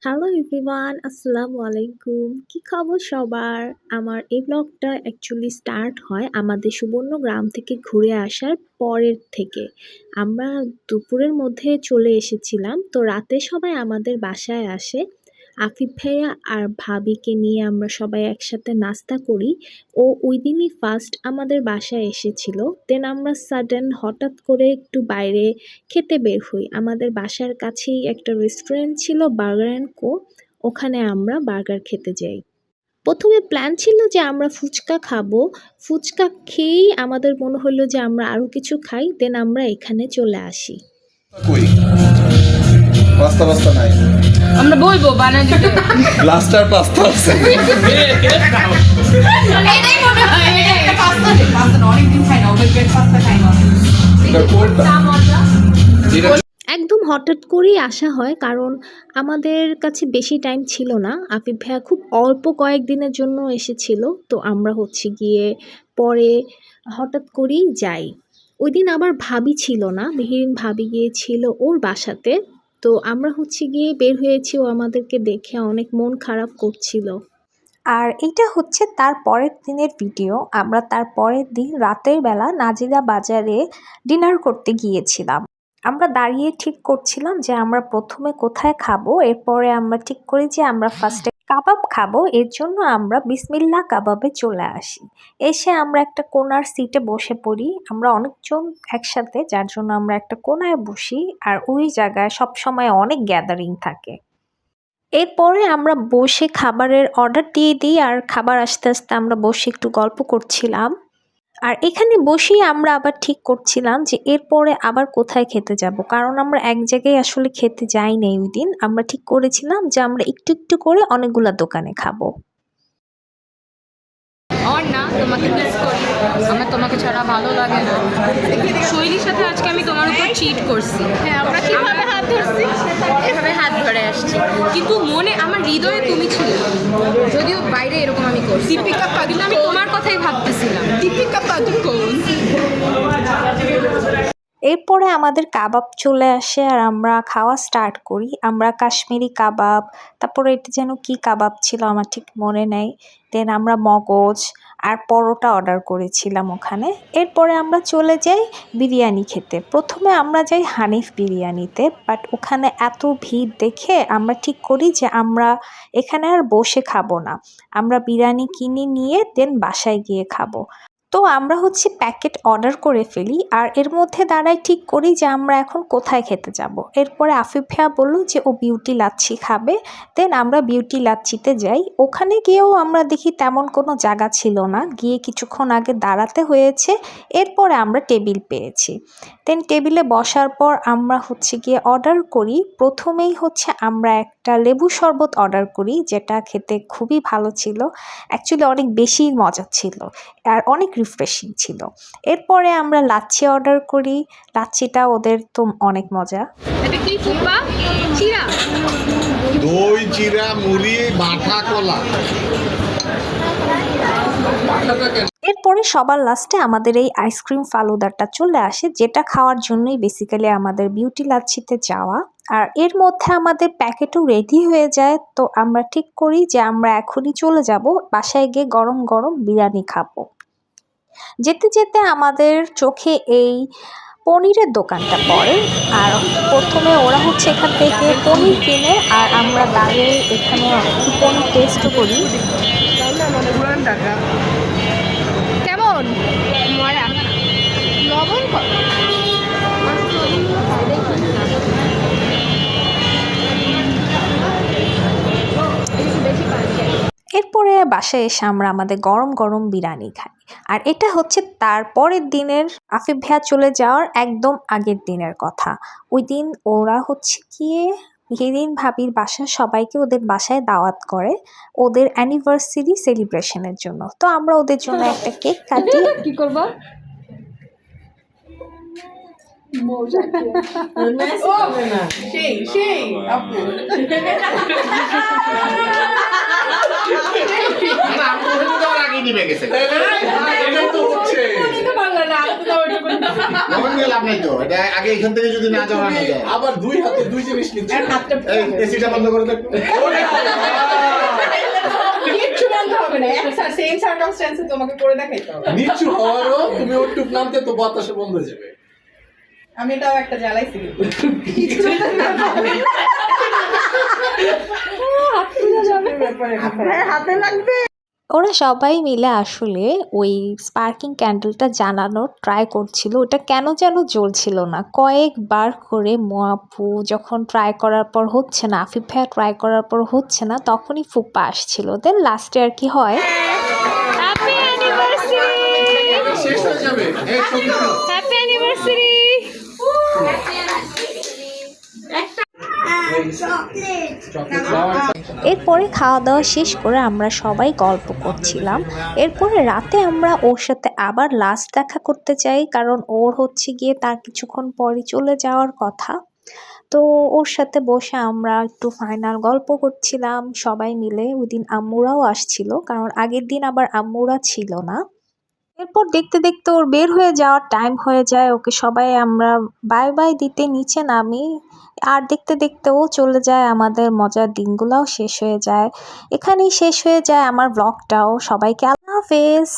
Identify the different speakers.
Speaker 1: Hello everyone, আসসালামু আলাইকুম। কি খবর সবার? আমার এই ব্লগটা অ্যাকচুয়ালি স্টার্ট হয় আমাদের সুবর্ণগ্রাম থেকে ঘুরে আসার পরের থেকে। আমরা দুপুরের মধ্যে চলে এসেছিলাম। তো রাতে সবাই আমাদের বাসায় আসে। আফিফ ভাইয়া আর ভাবিকে নিয়ে আমরা সবাই একসাথে নাস্তা করি। ও ওইদিনই ফার্স্ট আমাদের বাসায় এসেছিল। দেন আমরা সাডেন হঠাৎ করে একটু বাইরে খেতে বের হই। আমাদের বাসার কাছেই একটা রেস্টুরেন্ট ছিল বার্গার অ্যান্ড কো। ওখানে আমরা বার্গার খেতে যাই। প্রথমে প্ল্যান ছিল যে আমরা ফুচকা খাবো। ফুচকা খেয়েই আমাদের মনে হলো যে আমরা আরো কিছু খাই। দেন আমরা এখানে চলে আসি।
Speaker 2: কই পাস্তা পাস্তা নাই
Speaker 3: আমরা বলবো বানাই দিতে
Speaker 2: ব্লাস্টার পাস্তা আছে
Speaker 3: এটাই মনে হয় এটা পাস্তা না অনেকদিন খাই না ওদের গ্রেট পাস্তা খাই না
Speaker 2: এটা কোনটা এটা
Speaker 1: একদম হঠাৎ করেই আসা হয়, কারণ আমাদের কাছে বেশি টাইম ছিল না। আফিফ ভাইয়া খুব অল্প কয়েকদিনের জন্য এসেছিল। তো আমরা গিয়ে পরে হঠাৎ করেই যাই। ওইদিন আবার ভাবি ছিল না, মেহেরিন ভাবি গিয়েছিল ওর বাসাতে। তো আমরা গিয়ে বের হয়েছি, ও আমাদেরকে দেখে অনেক মন খারাপ করছিল।
Speaker 4: আর এইটা হচ্ছে তার পরের দিনের ভিডিও। আমরা তার পরের দিন রাতের বেলা নাজিরা বাজারে ডিনার করতে গিয়েছিলাম। আমরা দাঁড়িয়ে ঠিক করছিলাম যে আমরা প্রথমে কোথায় খাবো। এরপরে আমরা ঠিক করি যে আমরা ফার্স্টে কাবাব খাবো। এর জন্য আমরা বিসমিল্লাহ কাবাবে চলে আসি। এসে আমরা একটা কোনার সিটে বসে পড়ি। আমরা অনেকজন একসাথে, যার জন্য আমরা একটা কোনায় বসি। আর ওই জায়গায় সবসময় অনেক গ্যাদারিং থাকে। এরপরে আমরা বসে খাবারের অর্ডার দিয়ে দিই, আর খাবার আসতে আসতে আমরা বসে একটু গল্প করছিলাম। আর এখানে বসেই আমরা আবার ঠিক করছিলাম যে এরপরে আবার কোথায় খেতে যাব, কারণ আমরা এক জায়গায় আসলে খেতে যাই নাই ওই দিন। আমরা ঠিক করেছিলাম যে আমরা একটু একটু করে অনেকগুলা দোকানে খাবো।
Speaker 3: আর না তোমাকে মিস করি, আমার তোমাকে ছাড়া ভালো লাগে না। শৈলীর সাথে আজকে আমি তোমার উপর চিট করছি। হ্যাঁ, আমরা কিভাবে হাত ধরছি, এভাবে হাত ধরে আসছি, কিন্তু মনে আমার হৃদয়ে তুমি ছিল। যদিও বাইরে এরকম আমি করছি, কিন্তু আমি তোমার কথাই ভাবতেছিলাম। দীপিকা পাদুকোন।
Speaker 4: এরপরে আমাদের কাবাব চলে আসে আর আমরা খাওয়া স্টার্ট করি। আমরা কাশ্মীরি কাবাব, তারপরে এটা যেন কি কাবাব ছিল আমার ঠিক মনে নেই। দেন আমরা মগজ আর পরোটা অর্ডার করেছিলাম ওখানে। এরপরে আমরা চলে যাই বিরিয়ানি খেতে। প্রথমে আমরা যাই হানিফ বিরিয়ানিতে, বাট ওখানে এত ভিড় দেখে আমরা ঠিক করি যে আমরা এখানে আর বসে খাবো না। আমরা বিরিয়ানি কিনে নিয়ে দেন বাসায় গিয়ে খাবো। তো আমরা প্যাকেট অর্ডার করে ফেলি, আর এর মধ্যে দাঁড়াই ঠিক করি যে আমরা এখন কোথায় খেতে যাব। এরপরে আফিফ ভাইয়া বললো যে ও বিউটি লাচ্ছি খাবে। দেন আমরা বিউটি লাচ্ছিতে যাই। ওখানে গিয়েও আমরা দেখি তেমন কোনো জায়গা ছিল না, গিয়ে কিছুক্ষণ আগে দাঁড়াতে হয়েছে। এরপরে আমরা টেবিল পেয়েছি। দেন টেবিলে বসার পর আমরা গিয়ে অর্ডার করি। প্রথমেই আমরা একটা লেবু শরবত অর্ডার করি, যেটা খেতে খুবই ভালো ছিল। অ্যাকচুয়ালি অনেক বেশি মজা ছিল আর অনেক রিফ্রেশিং ছিল। এরপরে আমরা লাচ্ছি অর্ডার করি। লাচ্ছিটা ওদের তো অনেক মজা।
Speaker 3: এটা কি ফুপা? চিরা,
Speaker 2: দই চিরা মুড়ি মাঠা কলা
Speaker 4: এরপরে সবার লাস্টে আমাদের এই আইসক্রিম ফালুদাটা চলে আসে, যেটা খাওয়ার জন্যই বেসিক্যালি আমাদের বিউটি লাচ্ছিতে যাওয়া। আর এর মধ্যে আমাদের প্যাকেটও রেডি হয়ে যায়। তো আমরা ঠিক করি যে আমরা এখনই চলে যাব বাসায় গিয়ে গরম গরম বিরিয়ানি খাবো। যেতে যেতে আমাদের চোখে এই পনিরের দোকানটা পড়ে। আর প্রথমে ওরা এখান থেকে পনির কিনে, আর আমরা দাঁড়িয়ে এখানে একটু পনির টেস্ট করি।
Speaker 3: কেমন মরা লবণ কত?
Speaker 4: এরপরে বাসায় এসে আমরা আমাদের গরম গরম বিরিয়ানি খাই। আর এটা তার পরের দিনের, আফিফ ভাইয়া চলে যাওয়ার একদম আগের দিনের কথা। ওই দিন ওরা গিয়ে মেহেরিন ভাবির বাসায় সবাইকে ওদের বাসায় দাওয়াত করে ওদের অ্যানিভার্সারি সেলিব্রেশনের জন্য। তো আমরা ওদের জন্য একটা কেক কাটি।
Speaker 3: কি করবো? সেই সেই আপু
Speaker 5: আগে নিবে গেছে
Speaker 2: এটাই তো হচ্ছে।
Speaker 5: তখন নিয়ে লাভ নাই তো এটা আগে এখান থেকে যদি না যাওয়া না যায়
Speaker 2: আবার দুই হাতে দুই জিনিস নিচ্ছে।
Speaker 5: এই এসিটা বন্ধ করে দেখ
Speaker 2: নিচু হওয়ারও তুমি ওটুক নামতে তো বাতাসে বন্ধ হয়ে যাবে।
Speaker 6: আমি এটাও একটা জ্বালাইছি হাতে লাগবে।
Speaker 4: ওরা সবাই মিলে আসলে ওই স্পার্কিং ক্যান্ডেলটা জ্বালানোর ট্রাই করছিল, ওটা কেন যেন জ্বলছিল না। কয়েকবার করে মোয়াপু যখন ট্রাই করার পর হচ্ছে না, আফিফ ভাইয়া ট্রাই করার পর হচ্ছে না, তখনই ফুপা আসছিল। দেন লাস্টে আর কি হয়,
Speaker 3: হ্যাপি অ্যানিভার্সারি,
Speaker 2: শেষ হয়ে যাবে। এই ছবি তুলো।
Speaker 3: Happy anniversary.
Speaker 2: চকলেট খাওয়ার
Speaker 4: এরপরে খাওয়া দাওয়া শেষ করে আমরা সবাই গল্প করছিলাম। এরপরে রাতে আমরা ওর সাথে আবার লাস্ট দেখা করতে চাই, কারণ ওর হচ্ছে গিয়ে তার কিছুক্ষণ পরই চলে যাওয়ার কথা। তো ওর সাথে বসে আমরা একটু ফাইনাল গল্প করছিলাম সবাই মিলে। ওই দিন আম্মুরাও আসছিল, কারণ আগের দিন আবার আম্মুরা ছিল না। এরপর দেখতে দেখতে ওর বের হয়ে যাওয়ার টাইম হয়ে যায়, ওকে সবাই আমরা বাই বাই দিতে নিচে নামি। আর দেখতে দেখতে ও চলে যায়, আমাদের মজার দিনগুলোও শেষ হয়ে যায়। এখানেই শেষ হয়ে যায় আমার ব্লগটাও। সবাইকে আল্লাহ হাফেজ।